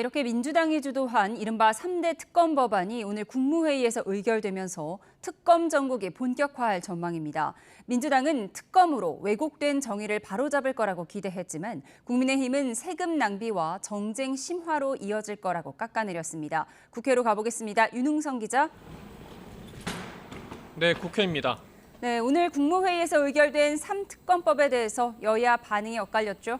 이렇게 민주당이 주도한 이른바 3대 특검 법안이 오늘 국무회의에서 의결되면서 특검 전국이 본격화할 전망입니다. 민주당은 특검으로 왜곡된 정의를 바로잡을 거라고 기대했지만 국민의힘은 세금 낭비와 정쟁 심화로 이어질 거라고 깎아내렸습니다. 국회로 가보겠습니다. 윤웅성 기자. 네, 국회입니다. 네, 오늘 국무회의에서 의결된 3특검법에 대해서 여야 반응이 엇갈렸죠?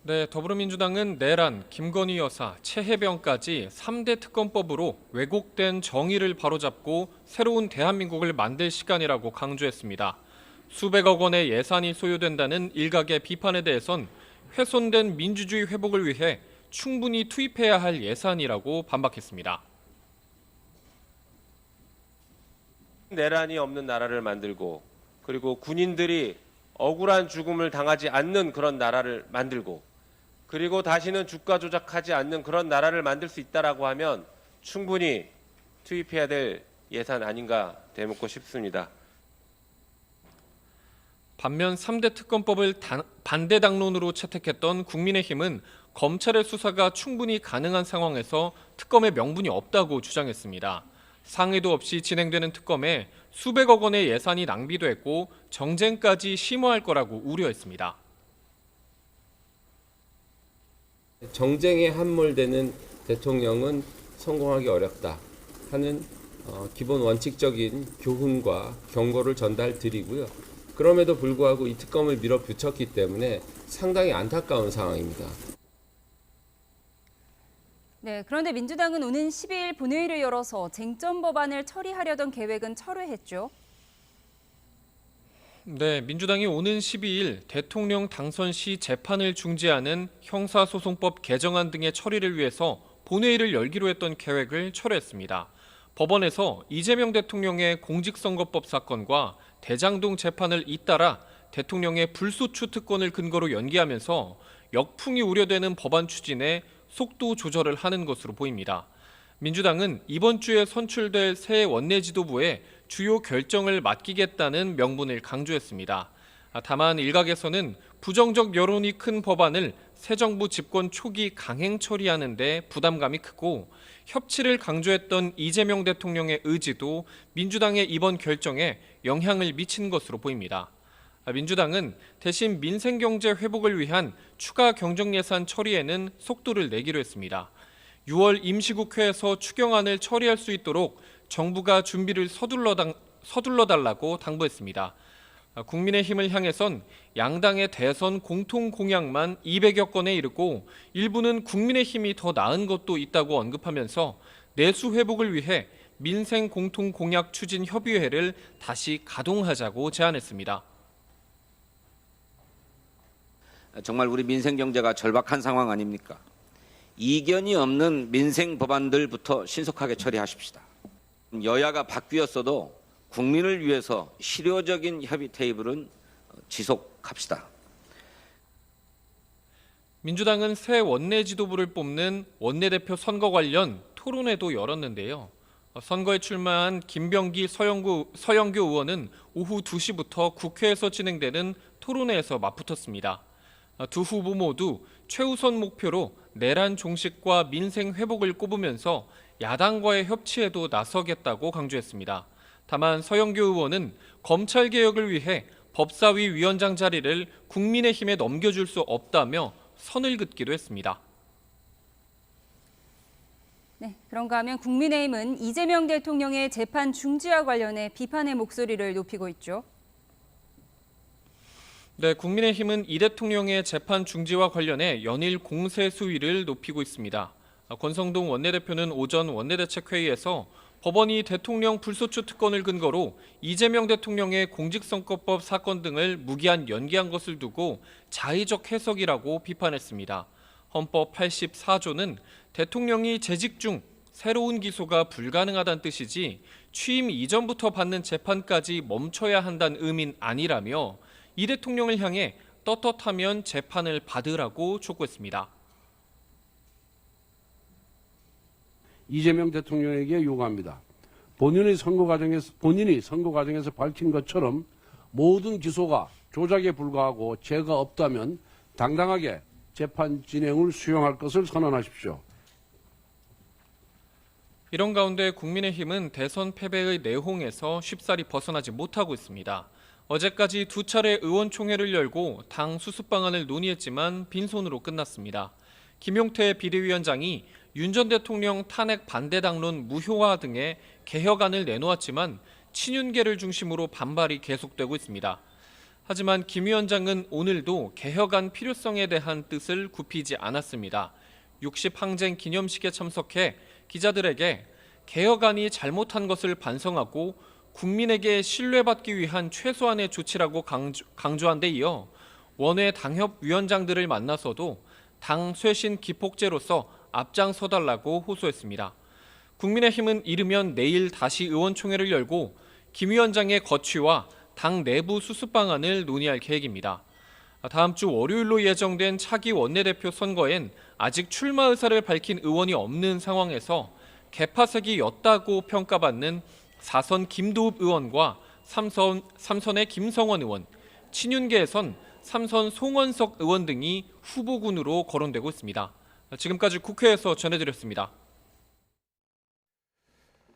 네, 더불어민주당은 내란, 김건희 여사, 최혜병까지 3대 특검법으로 왜곡된 정의를 바로잡고 새로운 대한민국을 만들 시간이라고 강조했습니다. 수백억 원의 예산이 소요된다는 일각의 비판에 대해선 훼손된 민주주의 회복을 위해 충분히 투입해야 할 예산이라고 반박했습니다. 내란이 없는 나라를 만들고 그리고 군인들이 억울한 죽음을 당하지 않는 그런 나라를 만들고 그리고 다시는 주가 조작하지 않는 그런 나라를 만들 수 있다라고 하면 충분히 투입해야 될 예산 아닌가 되묻고 싶습니다. 반면 3대 특검법을 반대 당론으로 채택했던 국민의힘은 검찰의 수사가 충분히 가능한 상황에서 특검의 명분이 없다고 주장했습니다. 상의도 없이 진행되는 특검에 수백억 원의 예산이 낭비됐고 정쟁까지 심화할 거라고 우려했습니다. 정쟁에 함몰되는 대통령은 성공하기 어렵다 하는 기본 원칙적인 교훈과 경고를 전달드리고요. 그럼에도 불구하고 이 특검을 밀어붙였기 때문에 상당히 안타까운 상황입니다. 네, 그런데 민주당은 오는 12일 본회의를 열어서 쟁점 법안을 처리하려던 계획은 철회했죠. 네, 민주당이 오는 12일 대통령 당선 시 재판을 중지하는 형사소송법 개정안 등의 처리를 위해서 본회의를 열기로 했던 계획을 철회했습니다. 법원에서 이재명 대통령의 공직선거법 사건과 대장동 재판을 잇따라 대통령의 불소추 특권을 근거로 연기하면서 역풍이 우려되는 법안 추진에 속도 조절을 하는 것으로 보입니다. 민주당은 이번 주에 선출될 새 원내지도부에 주요 결정을 맡기겠다는 명분을 강조했습니다. 다만 일각에서는 부정적 여론이 큰 법안을 새 정부 집권 초기 강행 처리하는 데 부담감이 크고 협치를 강조했던 이재명 대통령의 의지도 민주당의 이번 결정에 영향을 미친 것으로 보입니다. 민주당은 대신 민생경제 회복을 위한 추가 경정예산 처리에는 속도를 내기로 했습니다. 6월 임시국회에서 추경안을 처리할 수 있도록 정부가 준비를 서둘러 달라고 당부했습니다. 국민의힘을 향해선 양당의 대선 공통 공약만 200여 건에 이르고 일부는 국민의힘이 더 나은 것도 있다고 언급하면서 내수 회복을 위해 민생 공통 공약 추진 협의회를 다시 가동하자고 제안했습니다. 정말 우리 민생 경제가 절박한 상황 아닙니까? 이견이 없는 민생 법안들부터 신속하게 처리하십시다. 여야가 바뀌었어도 국민을 위해서 실효적인 협의 테이블은 지속합시다. 민주당은 새 원내지도부를 뽑는 원내대표 선거 관련 토론회도 열었는데요. 선거에 출마한 김병기 서영교 의원은 오후 2시부터 국회에서 진행되는 토론회에서 맞붙었습니다. 두 후보 모두 최우선 목표로 내란 종식과 민생 회복을 꼽으면서 야당과의 협치에도 나서겠다고 강조했습니다. 다만 서영교 의원은 검찰개혁을 위해 법사위 위원장 자리를 국민의힘에 넘겨줄 수 없다며 선을 긋기도 했습니다. 네, 그런가 하면 국민의힘은 이재명 대통령의 재판 중지와 관련해 비판의 목소리를 높이고 있죠. 네, 국민의힘은 이 대통령의 재판 중지와 관련해 연일 공세 수위를 높이고 있습니다. 권성동 원내대표는 오전 원내대책회의에서 법원이 대통령 불소추 특권을 근거로 이재명 대통령의 공직선거법 사건 등을 무기한 연기한 것을 두고 자의적 해석이라고 비판했습니다. 헌법 84조는 대통령이 재직 중 새로운 기소가 불가능하다는 뜻이지 취임 이전부터 받는 재판까지 멈춰야 한다는 의미는 아니라며 이 대통령을 향해 떳떳하면 재판을 받으라고 촉구했습니다. 이재명 대통령에게 요구합니다. 본인이 선거 과정에서 밝힌 것처럼 모든 기소가 조작에 불과하고 죄가 없다면 당당하게 재판 진행을 수용할 것을 선언하십시오. 이런 가운데 국민의힘은 대선 패배의 내홍에서 쉽사리 벗어나지 못하고 있습니다. 어제까지 2차례 의원총회를 열고 당 수습 방안을 논의했지만 빈손으로 끝났습니다. 김용태 비대위원장이 윤 전 대통령 탄핵 반대 당론 무효화 등의 개혁안을 내놓았지만 친윤계를 중심으로 반발이 계속되고 있습니다. 하지만 김 위원장은 오늘도 개혁안 필요성에 대한 뜻을 굽히지 않았습니다. 60항쟁 기념식에 참석해 기자들에게 개혁안이 잘못한 것을 반성하고 국민에게 신뢰받기 위한 최소한의 조치라고 강조한 데 이어 원외 당협위원장들을 만나서도 당 쇄신 기폭제로서 앞장서달라고 호소했습니다. 국민의힘은 이르면 내일 다시 의원총회를 열고 김 위원장의 거취와 당 내부 수습 방안을 논의할 계획입니다. 다음 주 월요일로 예정된 차기 원내대표 선거엔 아직 출마 의사를 밝힌 의원이 없는 상황에서 개파색이 였다고 평가받는 4선 김도읍 의원과 3선의 김성원 의원, 친윤계에선 3선 송원석 의원 등이 후보군으로 거론되고 있습니다. 지금까지 국회에서 전해드렸습니다.